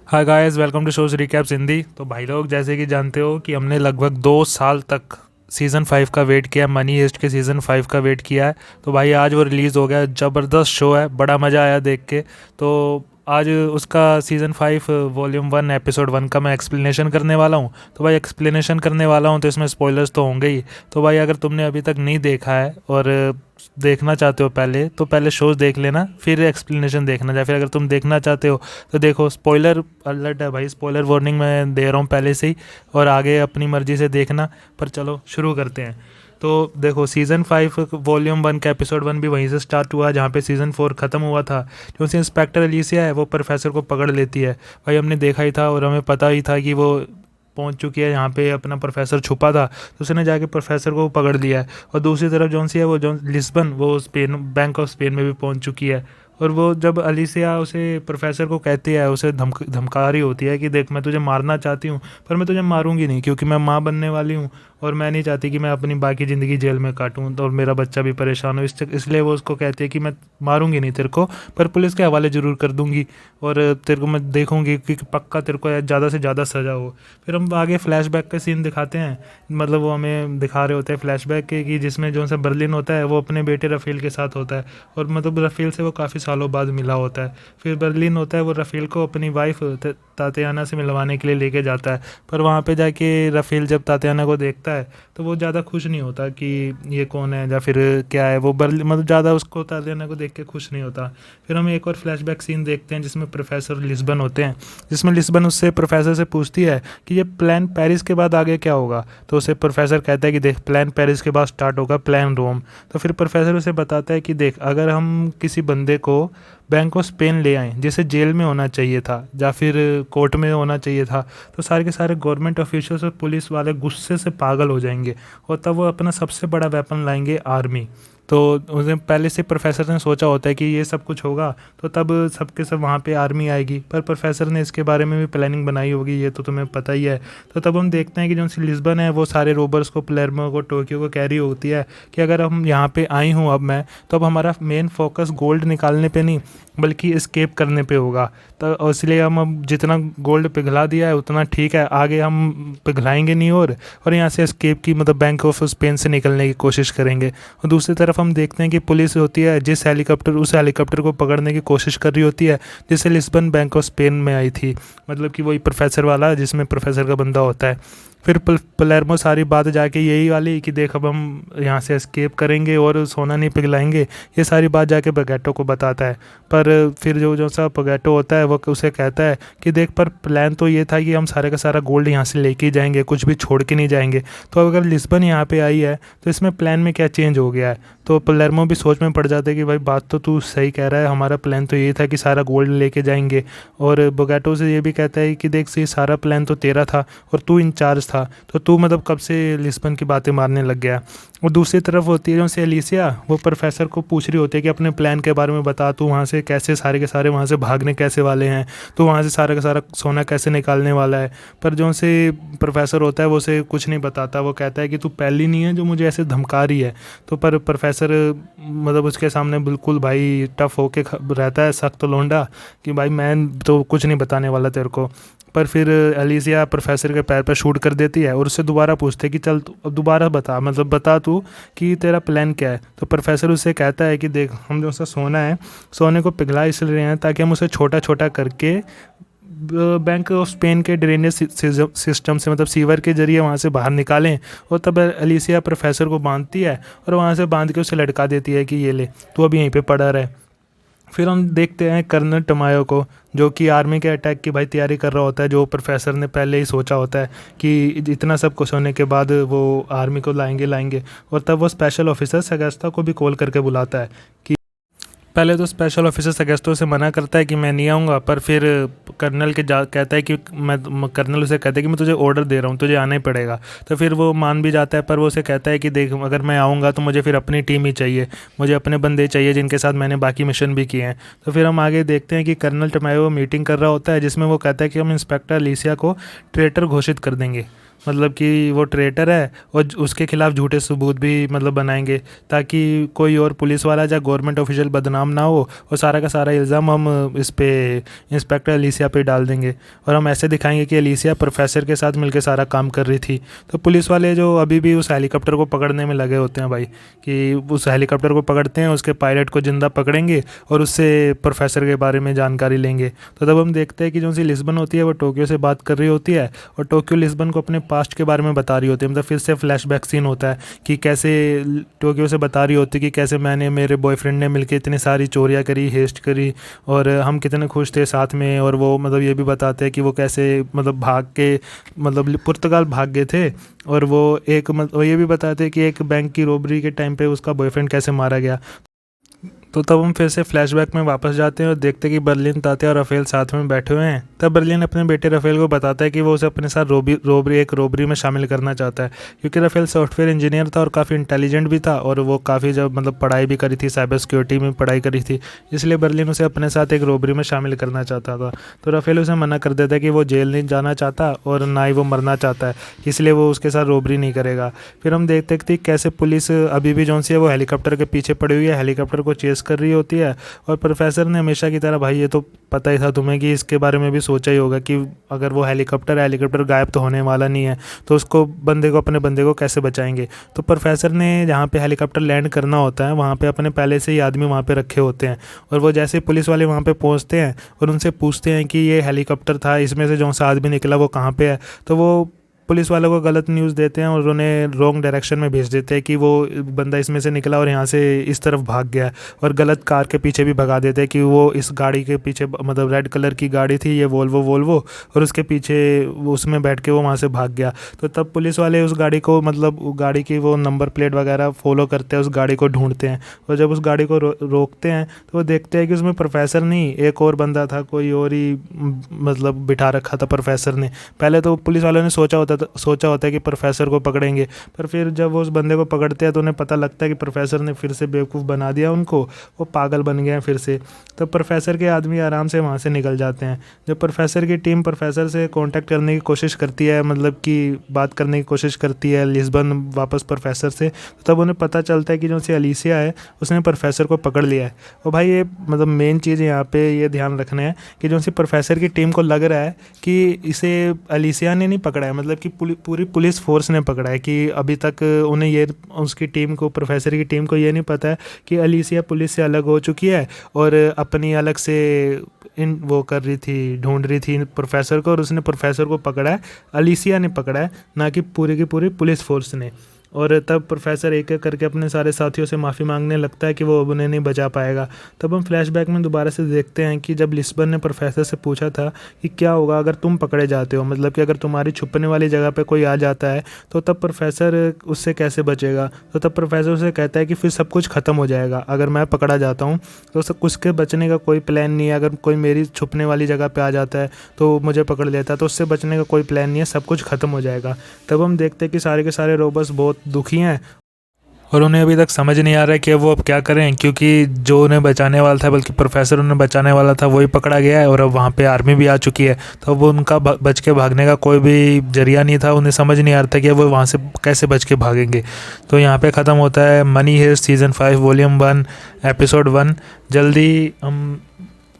Hi guys, welcome to shows recaps Hindi. तो भाई लोग, जैसे कि जानते हो कि हमने लगभग 2 साल तक सीज़न 5 का वेट किया, मनी हेस्ट के सीज़न 5 का वेट किया है। तो भाई आज वो रिलीज़ हो गया। ज़बरदस्त शो है, बड़ा मज़ा आया देख के। तो आज उसका सीज़न 5 वॉल्यूम 1 एपिसोड 1 का मैं एक्सप्लेनेशन करने वाला हूँ। तो भाई एक्सप्लेनेशन करने वाला हूँ तो इसमें स्पॉयलर्स तो होंगे ही। तो भाई अगर तुमने अभी तक नहीं देखा है और देखना चाहते हो पहले, तो पहले शोज़ देख लेना, फिर एक्सप्लेनेशन देखना। या फिर अगर तुम देखना चाहते हो तो देखो, स्पॉइलर अलर्ट है भाई, स्पॉइलर वार्निंग मैं दे रहा हूँ पहले से ही। और आगे अपनी मर्ज़ी से देखना। पर चलो शुरू करते हैं। तो देखो, सीज़न 5 वॉल्यूम 1 का एपिसोड 1 भी वहीं से स्टार्ट हुआ जहाँ पे सीज़न 4 ख़त्म हुआ था। जो सी इंस्पेक्टर एलिसिया है वो प्रोफेसर को पकड़ लेती है। भाई हमने देखा ही था और हमें पता ही था कि वो पहुंच चुकी है यहाँ पे, अपना प्रोफेसर छुपा था तो उसने जाके प्रोफेसर को पकड़ लिया है। और दूसरी तरफ जौन सी है, वो जौन लिस्बन, वो स्पेन, बैंक ऑफ स्पेन में भी पहुंच चुकी है। और वो जब अलीसिया उसे प्रोफेसर को कहती है, उसे धमका रही होती है कि देख, मैं तुझे मारना चाहती हूँ पर मैं तुझे मारूंगी नहीं, क्योंकि मैं माँ बनने वाली हूँ और मैं नहीं चाहती कि मैं अपनी बाकी ज़िंदगी जेल में काटूँ और मेरा बच्चा भी परेशान हो। इसलिए वो उसको कहती है कि मैं मारूंगी नहीं तेरे को, पर पुलिस के हवाले ज़रूर कर दूंगी और तेरे को मैं देखूंगी कि पक्का तेरे को ज़्यादा से ज़्यादा सज़ा हो। फिर हम आगे फ्लैशबैक का सीन दिखाते हैं। मतलब वो हमें दिखा रहे होते हैं फ्लैशबैक के, कि जिसमें जो सा बर्लिन होता है वो अपने बेटे रफ़ील के साथ होता है। और मतलब रफ़ील से वो काफ़ी सालों बाद मिला होता है। फिर बर्लिन होता है, वो रफ़ील को अपनी वाइफ तातियाना से मिलवाने के लिए लेके जाता है। पर वहाँ पे जाके रफ़ील जब तातियाना को देखता है तो वो ज़्यादा खुश नहीं होता कि ये कौन है या फिर क्या है। वो बर्लिन मतलब ज़्यादा उसको तातियाना को देख के खुश नहीं होता। फिर हम एक और फ्लैशबैक सीन देखते हैं जिसमें प्रोफेसर लिस्बन होते हैं, जिसमें लिस्बन उससे प्रोफेसर से पूछती है कि ये प्लान पेरिस के बाद आगे क्या होगा। तो उसे प्रोफेसर कहता है कि देख, प्लान पेरिस के बाद स्टार्ट होगा प्लान रोम। तो फिर प्रोफेसर उसे बताता है कि देख, अगर हम किसी बंदे को बैंक ऑफ स्पेन ले आएँ जिसे जेल में होना चाहिए था या फिर कोर्ट में होना चाहिए था, तो सारे के सारे गवर्नमेंट ऑफिशियल्स और पुलिस वाले गुस्से से पागल हो जाएंगे और तब वो अपना सबसे बड़ा वेपन लाएंगे, आर्मी। तो उन्हें पहले से प्रोफेसर ने सोचा होता है कि ये सब कुछ होगा तो तब सबके सब वहाँ पे आर्मी आएगी। पर प्रोफेसर ने इसके बारे में भी प्लानिंग बनाई होगी, ये तो तुम्हें पता ही है। तो तब हम देखते हैं कि जो सी लिस्बन है वो सारे रोबर्स को, पलेर्मो को, टोक्यो को कह रही होती है कि अगर हम यहाँ पे आई हूँ अब मैं, तो अब हमारा मेन फोकस गोल्ड निकालने पे नहीं बल्कि एस्केप करने पे होगा। तो इसलिए हम अब जितना गोल्ड पिघला दिया है उतना ठीक है, आगे हम पिघलाएंगे नहीं और यहाँ से एस्केप की, मतलब बैंक ऑफ स्पेन से निकलने की कोशिश करेंगे। और दूसरी तरफ हम देखते हैं कि पुलिस होती है जिस हेलीकॉप्टर, उस हेलीकॉप्टर को पकड़ने की कोशिश कर रही होती है जिससे लिस्बन बैंक ऑफ स्पेन में आई थी। मतलब कि वही प्रोफेसर वाला जिसमें प्रोफेसर का बंदा होता है। फिर पलेर्मो सारी बात जाके यही वाली कि देख, अब हम यहाँ से एस्केप करेंगे और सोना नहीं पिघलाएंगे, ये सारी बात जाके बगैटो को बताता है। पर फिर जो सा बगैटो होता है वो उसे कहता है कि देख, पर प्लान तो ये था कि हम सारे का सारा गोल्ड यहाँ से लेके ही जाएंगे, कुछ भी छोड़ के नहीं जाएंगे। तो अगर लिस्बन यहाँ पे आई है तो इसमें प्लान में क्या चेंज हो गया है। तो पलेर्मो भी सोच में पड़ जाता है कि भाई बात तो तू सही कह रहा है, हमारा प्लान तो ये था कि सारा गोल्ड लेके जाएंगे। और बगैटो से ये भी कहता है कि देख, ये सारा प्लान तो तेरा था और तू इंचार्ज था, तो तू मतलब कब से लिस्बन की बातें मारने लग गया। और दूसरी तरफ होती है जो से एलिसिया, वो प्रोफेसर को पूछ रही होती है कि अपने प्लान के बारे में बता, तू वहाँ से कैसे सारे के सारे वहाँ से भागने कैसे वाले हैं, तो वहाँ से सारा का सारा सोना कैसे निकालने वाला है। पर जो से प्रोफेसर होता है वो उसे कुछ नहीं बताता। वो कहता है कि तू पहली नहीं है जो मुझे ऐसे धमका रही है। तो पर प्रोफेसर मतलब उसके सामने बिल्कुल भाई टफ होके रहता है, सख्त लोंडा, कि भाई मैं तो कुछ नहीं बताने वाला तेरे को। पर फिर एलिसिया प्रोफेसर के पैर पर शूट कर देती है और उससे दोबारा पूछते हैं कि चल अब दोबारा बता, मतलब बता तू कि तेरा प्लान क्या है। तो प्रोफेसर उससे कहता है कि देख, हम जो सा सोना है, सोने को पिघला इसलिए रहे हैं ताकि हम उसे छोटा छोटा करके बैंक ऑफ स्पेन के ड्रेनेज सिस्टम से, मतलब सीवर के जरिए वहाँ से बाहर निकालें। और तब एलिसिया प्रोफेसर को बांधती है और वहाँ से बांध के उसे लटका देती है कि ये ले, तू अभी यहीं पे पड़ा रहे। फिर हम देखते हैं कर्नल टमायो को, जो कि आर्मी के अटैक की भाई तैयारी कर रहा होता है, जो प्रोफेसर ने पहले ही सोचा होता है कि इतना सब कुछ होने के बाद वो आर्मी को लाएंगे। और तब वो स्पेशल ऑफिसर सगस्ता को भी कॉल करके बुलाता है कि पहले तो स्पेशल ऑफिसर सगेस्टो से मना करता है कि मैं नहीं आऊँगा, पर फिर कर्नल के कहता है कि कर्नल उसे कहता है कि मैं तुझे ऑर्डर दे रहा हूँ, तुझे आना ही पड़ेगा। तो फिर वो मान भी जाता है, पर वो उसे कहता है कि देख, अगर मैं आऊँगा तो मुझे फिर अपनी टीम ही चाहिए, मुझे अपने बंदे चाहिए जिनके साथ मैंने बाकी मिशन भी किए हैं। तो फिर हम आगे देखते हैं कि कर्नल टमायो मीटिंग कर रहा होता है जिसमें वो कहता है कि हम इंस्पेक्टर एलिसिया को ट्रेटर घोषित कर देंगे। मतलब कि वो ट्रेटर है, और उसके खिलाफ झूठे सबूत भी मतलब बनाएंगे, ताकि कोई और पुलिस वाला या गवर्नमेंट ऑफिशियल बदनाम ना हो, और सारा का सारा इल्ज़ाम हम इस पे इंस्पेक्टर एलिसिया पे डाल देंगे। और हम ऐसे दिखाएंगे कि एलिसिया प्रोफेसर के साथ मिलकर सारा काम कर रही थी। तो पुलिस वाले जो अभी भी उस हेलीकॉप्टर को पकड़ने में लगे होते हैं भाई, कि उस हेलीकॉप्टर को पकड़ते हैं, उसके पायलट को जिंदा पकड़ेंगे और उससे प्रोफेसर के बारे में जानकारी लेंगे। तो तब हम देखते हैं कि जो सी लिस्बन होती है वो टोक्यो से बात कर रही होती है, और टोक्यो लिस्बन को अपने पास्ट के बारे में बता रही होती है। मतलब फिर से फ्लैशबैक सीन होता है कि कैसे टोक्यो से बता रही होती है कि कैसे मैंने मेरे बॉयफ्रेंड ने मिलकर इतनी सारी चोरियाँ करी, हेस्ट करी, और हम कितने खुश थे साथ में। और वो मतलब ये भी बताते हैं कि वो कैसे मतलब भाग के मतलब पुर्तगाल भाग गए थे। और वो एक मतलब ये भी बताते हैं कि एक बैंक की रॉबरी के टाइम पे उसका बॉयफ्रेंड कैसे मारा गया। तो तब हम फिर से फ्लैशबैक में वापस जाते हैं और देखते हैं कि बर्लिन, तात्या और राफेल साथ में बैठे हुए हैं। तब बर्लिन अपने बेटे राफेल को बताता है कि वो उसे अपने साथ रोबरी में शामिल करना चाहता है, क्योंकि राफेल सॉफ्टवेयर इंजीनियर था और काफ़ी इंटेलिजेंट भी था, और वो काफ़ी जब मतलब पढ़ाई भी करी थी, साइबर सिक्योरिटी में पढ़ाई करी थी, इसलिए बर्लिन उसे अपने साथ एक रोबरी में शामिल करना चाहता था। तो राफेल उसे मना कर देता है कि वो जेल नहीं जाना चाहता और ना ही वो मरना चाहता है, इसलिए वो उसके साथ रोबरी नहीं करेगा। फिर हम देखते थे कैसे पुलिस अभी भी जौन सी है वो हेलीकॉप्टर के पीछे पड़ी हुई है, हेलीकॉप्टर को चेस कर रही होती है। और प्रोफेसर ने हमेशा की तरह, भाई ये तो पता ही था तुम्हें कि इसके बारे में भी सोचा ही होगा कि अगर वो हेलीकॉप्टर गायब तो होने वाला नहीं है, तो उसको अपने बंदे को कैसे बचाएंगे। तो प्रोफेसर ने जहाँ पे हेलीकॉप्टर लैंड करना होता है वहाँ पे अपने पहले से ही आदमी वहाँ पे रखे होते हैं, और वो जैसे पुलिस वाले वहाँ पे पहुँचते हैं और उनसे पूछते हैं कि ये हेलीकॉप्टर था, इसमें से जो सा आदमी निकला वो कहाँ पे है, तो वो पुलिस वालों को गलत न्यूज़ देते हैं और उन्हें रॉन्ग डायरेक्शन में भेज देते हैं कि वो बंदा इसमें से निकला और यहाँ से इस तरफ भाग गया, और गलत कार के पीछे भी भगा देते हैं कि वो इस गाड़ी के पीछे मतलब रेड कलर की गाड़ी थी, ये वोल्वो, और उसके पीछे उसमें बैठ के वो वहाँ से भाग गया। तो तब पुलिस वाले उस गाड़ी को मतलब गाड़ी की वो नंबर प्लेट वगैरह फॉलो करते हैं, उस गाड़ी को ढूंढते हैं, और जब उस गाड़ी को रोकते हैं तो वो देखते हैं कि उसमें प्रोफेसर नहीं, एक और बंदा था, कोई और ही मतलब बिठा रखा था प्रोफेसर ने। पहले तो पुलिस वालों ने सोचा होता है कि प्रोफेसर को पकड़ेंगे, पर फिर जब वो उस बंदे को पकड़ते हैं तो उन्हें पता लगता है कि प्रोफेसर ने फिर से बेवकूफ़ बना दिया उनको, वो पागल बन गए हैं फिर से। तो प्रोफेसर के आदमी आराम से वहाँ से निकल जाते हैं। जब प्रोफेसर की टीम प्रोफेसर से कांटेक्ट करने की कोशिश करती है, मतलब कि बात करने की कोशिश करती है लिस्बन वापस प्रोफेसर से, तो तब उन्हें पता चलता है कि जो सी अलीसिया है उसने प्रोफेसर को पकड़ लिया है। और भाई ये मतलब मेन चीज़ यहाँ पे ये ध्यान रखना है कि जो सी प्रोफेसर की टीम को लग रहा है कि इसे अलीसिया ने नहीं पकड़ा है, मतलब कि पूरी पुलिस फोर्स ने पकड़ा है, कि अभी तक उन्हें ये उसकी टीम को, प्रोफेसर की टीम को ये नहीं पता है कि अलीसिया पुलिस से अलग हो चुकी है और अपनी अलग से वो कर रही थी, ढूंढ रही थी प्रोफेसर को, और उसने प्रोफेसर को पकड़ा है, अलीसिया ने पकड़ा है, ना कि पूरी की पूरी पुलिस फोर्स ने। और तब प्रोफेसर एक एक करके अपने सारे साथियों से माफ़ी मांगने लगता है कि वो अब उन्हें नहीं बचा पाएगा। तब हम फ्लैशबैक में दोबारा से देखते हैं कि जब लिस्बन ने प्रोफेसर से पूछा था कि क्या होगा अगर तुम पकड़े जाते हो, मतलब कि अगर तुम्हारी छुपने वाली जगह पे कोई आ जाता है तो तब प्रोफेसर उससे कैसे बचेगा। तो तब प्रोफेसर उसे कहता है कि फिर सब कुछ ख़त्म हो जाएगा, अगर मैं पकड़ा जाता हूँ तो सब उसके बचने का कोई प्लान नहीं है। अगर कोई मेरी छुपने वाली जगह पर आ जाता है तो मुझे पकड़ लेता है, तो उससे बचने का कोई प्लान नहीं है, सब कुछ ख़त्म हो जाएगा। तब हम देखते हैं कि सारे के सारे रोबोट्स बहुत दुखी हैं और उन्हें अभी तक समझ नहीं आ रहा है कि वो अब क्या करें, क्योंकि जो उन्हें बचाने वाला था, बल्कि प्रोफेसर उन्हें बचाने वाला था, वही पकड़ा गया है और अब वहाँ पे आर्मी भी आ चुकी है। तो वो उनका बच के भागने का कोई भी जरिया नहीं था, उन्हें समझ नहीं आ रहा था कि वो वहाँ से कैसे बच के भागेंगे। तो यहाँ पे ख़त्म होता है money heist season 5 volume 1 episode 1। जल्दी हम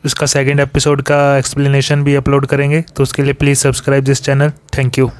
इसका सेकेंड एपिसोड का एक्सप्लेनेशन भी अपलोड करेंगे, तो उसके लिए please subscribe this channel. Thank you.